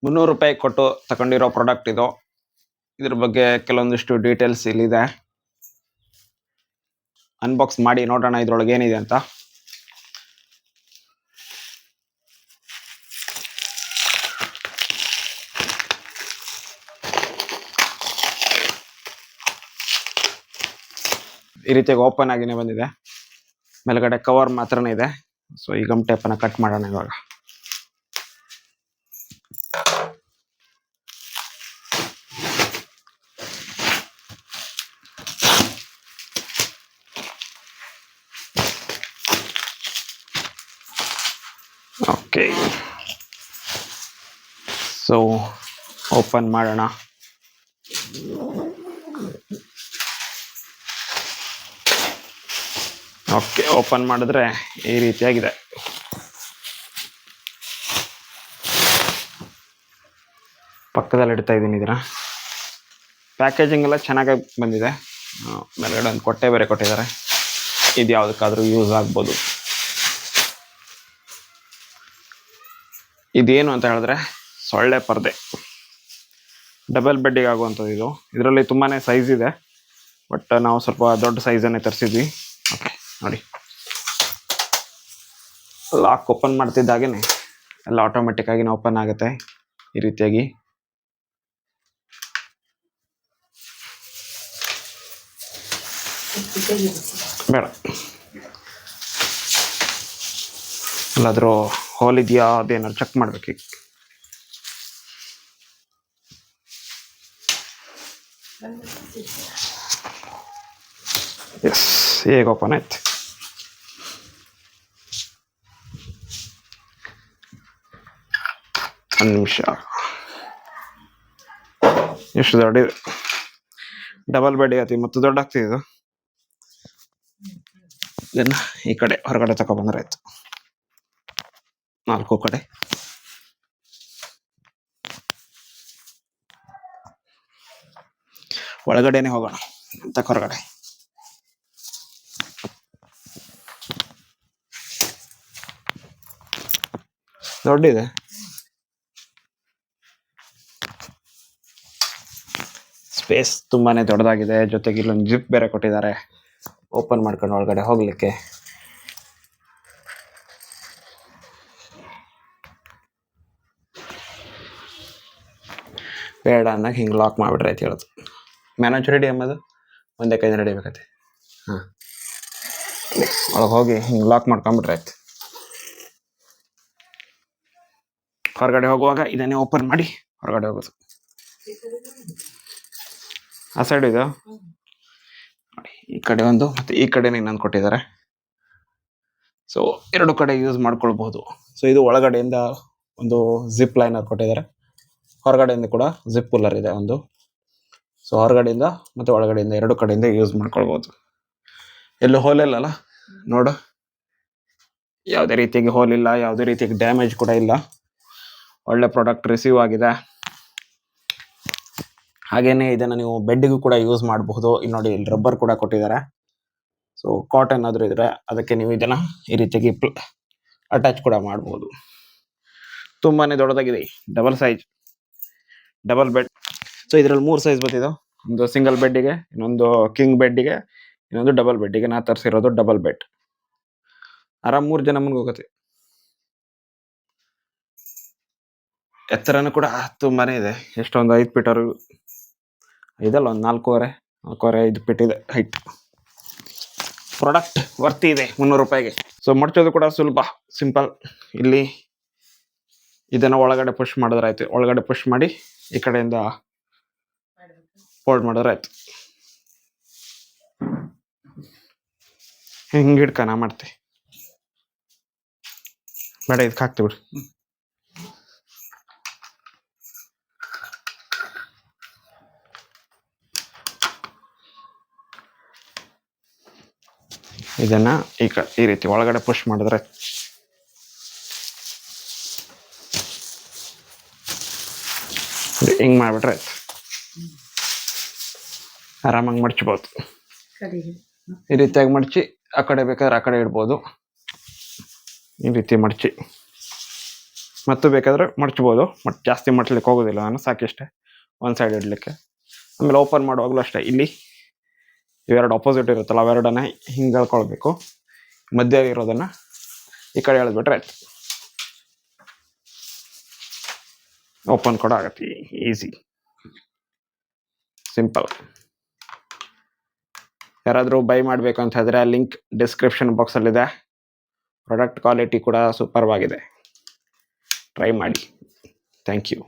300 ರೂಪಾಯಿ ಕೊಟ್ಟು ತಗೊಂಡಿರೋ ಪ್ರಾಡಕ್ಟ್ ಇದು. ಇದ್ರ ಬಗ್ಗೆ ಕೆಲವೊಂದಿಷ್ಟು ಡೀಟೇಲ್ಸ್ ಇಲ್ಲಿದೆ. ಅನ್ಬಾಕ್ಸ್ ಮಾಡಿ ನೋಡೋಣ ಇದ್ರೊಳಗೆ ಏನಿದೆ ಅಂತ. ಈ ರೀತಿಯಾಗಿ ಓಪನ್ ಆಗಿನೇ ಬಂದಿದೆ. ಮೇಲ್ಗಡೆ ಕವರ್ ಮಾತ್ರನೇ ಇದೆ. ಸೊ ಈ ಗಮ್ ಟೇಪ್ ಅನ್ನ ಕಟ್ ಮಾಡೋಣ ಇವಾಗ. ಓಕೆ, ಸೊ ಓಪನ್ ಮಾಡೋಣ. ಓಕೆ, ಓಪನ್ ಮಾಡಿದ್ರೆ ಈ ರೀತಿಯಾಗಿದೆ. ಪಕ್ಕದಲ್ಲಿ ಇಡ್ತಾ ಇದ್ದೀನಿ ಇದನ್ನ. ಪ್ಯಾಕೇಜಿಂಗ್ ಎಲ್ಲ ಚೆನ್ನಾಗಿ ಬಂದಿದೆ. ಮೇಲ್ಗಡೆ ಒಂದು ಕೊಟ್ಟೆ ಬೇರೆ ಕೊಟ್ಟಿದ್ದಾರೆ. ಇದು ಯಾವುದಕ್ಕಾದ್ರೂ ಯೂಸ್ ಆಗ್ಬೋದು. ಇದೇನು ಅಂತ ಹೇಳಿದ್ರೆ ಸೊಳ್ಳೆ ಪರ್ದೆ, ಡಬಲ್ ಬೆಡ್ಡಿಗೆ ಆಗುವಂಥದ್ದು ಇದು. ಇದರಲ್ಲಿ ತುಂಬಾನೇ ಸೈಜ್ ಇದೆ, ಬಟ್ ನಾವು ಸ್ವಲ್ಪ ದೊಡ್ಡ ಸೈಜನ್ನೇ ತರಿಸಿದ್ವಿ. ಓಕೆ ನೋಡಿ, ಲಾಕ್ ಓಪನ್ ಮಾಡ್ತಿದ್ದಾಗೇನೆ ಎಲ್ಲ ಆಟೋಮೆಟಿಕ್ ಆಗಿ ಓಪನ್ ಆಗುತ್ತೆ ಈ ರೀತಿಯಾಗಿ. ಬೇಡ, ಎಲ್ಲಾದ್ರೂ ಹೋಲ್ ಇದೆಯಾ ಅದೇನಾದ್ರು ಚೆಕ್ ಮಾಡ್ಬೇಕು. ಎಸ್, ಹೇಗೆ ಓಪನ್ ಆಯ್ತು. ಒಂದು ನಿಮಿಷ. ಎಷ್ಟು ದೊಡ್ಡ ಇದೆ, ಡಬಲ್ ಬೆಡ್ ಆಗತಿ ಮತ್ತು ದೊಡ್ಡ ಆಗ್ತಿದೆ ಇದು. ಇದನ್ನ ಈ ಕಡೆ ಹೊರಗಡೆ ತಗೊಬಂದ್ರೆ ಆಯ್ತು. 4 ಕಡೆ ಒಳಗಡೆನೆ ಹೋಗೋಣ ಅಂತ. ಹೊರಗಡೆ ದೊಡ್ಡಿದೆ. ಸ್ಪೇಸ್ ತುಂಬಾನೇ ದೊಡ್ಡದಾಗಿದೆ. ಜೊತೆಗೆ ಇಲ್ಲೊಂದು ಜಿಪ್ ಬೇರೆ ಕೊಟ್ಟಿದ್ದಾರೆ ಓಪನ್ ಮಾಡ್ಕೊಂಡು ಒಳಗಡೆ ಹೋಗ್ಲಿಕ್ಕೆ. ಬೇಡ ಅನ್ನಕ್ಕೆ ಹಿಂಗೆ ಲಾಕ್ ಮಾಡಿಬಿಟ್ರೆ ಆಯ್ತು ಹೇಳೋದು. ಮ್ಯಾನೇಜ್ ರೆಡಿ ಎಂಬುದು ಒಂದೇ ಕೈನ ರೆಡಿ ಬೇಕೈತೆ. ಹಾಂ, ಒಳಗೆ ಹೋಗಿ ಹಿಂಗೆ ಲಾಕ್ ಮಾಡ್ಕೊಂಬಿಟ್ರೆ ಆಯ್ತು. ಹೊರಗಡೆ ಹೋಗುವಾಗ ಇದನ್ನೇ ಓಪನ್ ಮಾಡಿ ಹೊರಗಡೆ ಹೋಗೋದು. ಆ ಸೈಡ್ ಇದು ನೋಡಿ, ಈ ಕಡೆ ಒಂದು ಮತ್ತು ಈ ಕಡೆನೇ ಇನ್ನೊಂದು ಕೊಟ್ಟಿದ್ದಾರೆ. ಸೊ 2 ಕಡೆ ಯೂಸ್ ಮಾಡ್ಕೊಳ್ಬಹುದು. ಸೊ ಇದು ಒಳಗಡೆಯಿಂದ ಒಂದು ಜಿಪ್ ಲೈನರ್ ಕೊಟ್ಟಿದ್ದಾರೆ, ಹೊರಗಡೆಯಿಂದ ಕೂಡ ಜಿಪ್ ಕೂಲರ್ ಇದೆ ಒಂದು. ಸೊ ಹೊರಗಡೆಯಿಂದ ಮತ್ತು ಒಳಗಡೆಯಿಂದ 2 ಕಡೆಯಿಂದ ಯೂಸ್ ಮಾಡ್ಕೊಳ್ಬಹುದು. ಎಲ್ಲೂ ಹೋಲ್ ಇಲ್ಲಲ್ಲ ನೋಡು, ಯಾವುದೇ ರೀತಿಯಾಗಿ ಹೋಲ್ ಇಲ್ಲ, ಯಾವುದೇ ರೀತಿಯಾಗಿ ಡ್ಯಾಮೇಜ್ ಕೂಡ ಇಲ್ಲ. ಒಳ್ಳೆ ಪ್ರಾಡಕ್ಟ್ ರಿಸೀವ್ ಆಗಿದೆ. ಹಾಗೇನೆ ಇದನ್ನು ನೀವು ಬೆಡ್ಡಿಗೂ ಕೂಡ ಯೂಸ್ ಮಾಡಬಹುದು. ಇಲ್ಲಿ ನೋಡಿ, ಇಲ್ಲಿ ರಬ್ಬರ್ ಕೂಡ ಕೊಟ್ಟಿದ್ದಾರೆ. ಸೊ ಕಾಟನ್ ಆದ್ರೂ ಇದ್ರೆ ಅದಕ್ಕೆ ನೀವು ಇದನ್ನ ಈ ರೀತಿಯಾಗಿ ಅಟ್ಯಾಚ್ ಕೂಡ ಮಾಡಬಹುದು. ತುಂಬಾನೇ ದೊಡ್ಡದಾಗಿದೆ, double size, double bed. So ಇದರಲ್ಲಿ 3 ಸೈಜ್ ಬರ್ತಿದೆ. ಒಂದು ಸಿಂಗಲ್ ಬೆಡ್ಡಿಗೆ, ಇನ್ನೊಂದು ಕಿಂಗ್ ಬೆಡ್ಡಿಗೆ, ಇನ್ನೊಂದು ಡಬಲ್ ಬೆಡ್ಡಿಗೆ. ನಾ ತರಿಸಿರೋದು ಡಬಲ್ ಬೆಡ್. ಆರಾಮ್ 3 ಜನ ಮುನ್ಗೋಗತ್ತೆ. ಎತ್ತರನೂ ಕೂಡ ತುಂಬಾನೇ ಇದೆ. ಎಷ್ಟೊಂದು 5 ಫೀಟ್ ಇದಲ್ಲ, ಒಂದು 4.5 ಫೀಟ್ ಇದೆ ಹೈಟ್. ಪ್ರಾಡಕ್ಟ್ ವರ್ತಿ ಇದೆ 300 ರೂಪಾಯಿಗೆ. ಸೊ ಮಡ್ಚೋದು ಕೂಡ ಸುಲಭ, ಸಿಂಪಲ್. ಇಲ್ಲಿ ಇದನ್ನ ಒಳಗಡೆ ಪುಷ್ ಮಾಡಿದ್ರೆ ಆಯ್ತು. ಒಳಗಡೆ ಪುಷ್ ಮಾಡಿ ಈ ಕಡೆಯಿಂದ ಫೋಲ್ಡ್ ಮಾಡಿದ್ರೆ ಆಯ್ತು. ಹಿಂಗೆ ಹಿಡ್ಕನ ಮಾಡ್ತೆ ಬೇಡ, ಇದಕ್ಕೆ ಹಾಕ್ತಿ ಬಿಡ್ರಿ. ಇದನ್ನ ಈ ರೀತಿ ಒಳಗಡೆ ಪುಷ್ ಮಾಡಿದ್ರೆ ಹಿಂಗ್ ಮಾಡ್ಬಿಟ್ರೆ ಆಯ್ತು. ಆರಾಮಾಗಿ ಮಡ್ಚಬಹುದು. ಈ ರೀತಿಯಾಗಿ ಮಡ್ಚಿ ಆ ಕಡೆ ಬೇಕಾದ್ರೆ ಆ ಕಡೆ ಇಡ್ಬೋದು. ಈ ರೀತಿ ಮಡ್ಚಿ ಮತ್ತು ಬೇಕಾದರೆ ಮಡ್ಚ್ಬೋದು, ಬಟ್ ಜಾಸ್ತಿ ಮಡ್ಚ್ಲಿಕ್ಕೆ ಹೋಗೋದಿಲ್ಲ ನಾನು, ಸಾಕಿಷ್ಟೇ ಒಂದು ಸೈಡ್ ಇಡಲಿಕ್ಕೆ. ಆಮೇಲೆ ಓಪನ್ ಮಾಡುವಾಗಲೂ ಅಷ್ಟೇ, ಇಲ್ಲಿ ಇವೆರಡು ಅಪೋಸಿಟ್ ಇರುತ್ತಲ್ಲ ಅವೆರಡನ್ನ ಹಿಂಗೆ ಎಳ್ಕೊಳ್ಬೇಕು, ಮಧ್ಯ ಇರೋದನ್ನು ಈ ಕಡೆ ಎಳೆದ್ಬಿಟ್ರೆ ಆಯ್ತು. ಓಪನ್ ಕೂಡ ಆಗುತ್ತೆ, ಈಸಿ, ಸಿಂಪಲ್. ಯಾರಾದರೂ ಬೈ ಮಾಡಬೇಕು ಅಂತ ಹೇಳಿದ್ರೆ ಲಿಂಕ್ ಡಿಸ್ಕ್ರಿಪ್ಷನ್ ಬಾಕ್ಸಲ್ಲಿದೆ. ಪ್ರಾಡಕ್ಟ್ ಕ್ವಾಲಿಟಿ ಕೂಡ ಸೂಪರ್ವಾಗಿದೆ, ಟ್ರೈ ಮಾಡಿ. Thank you.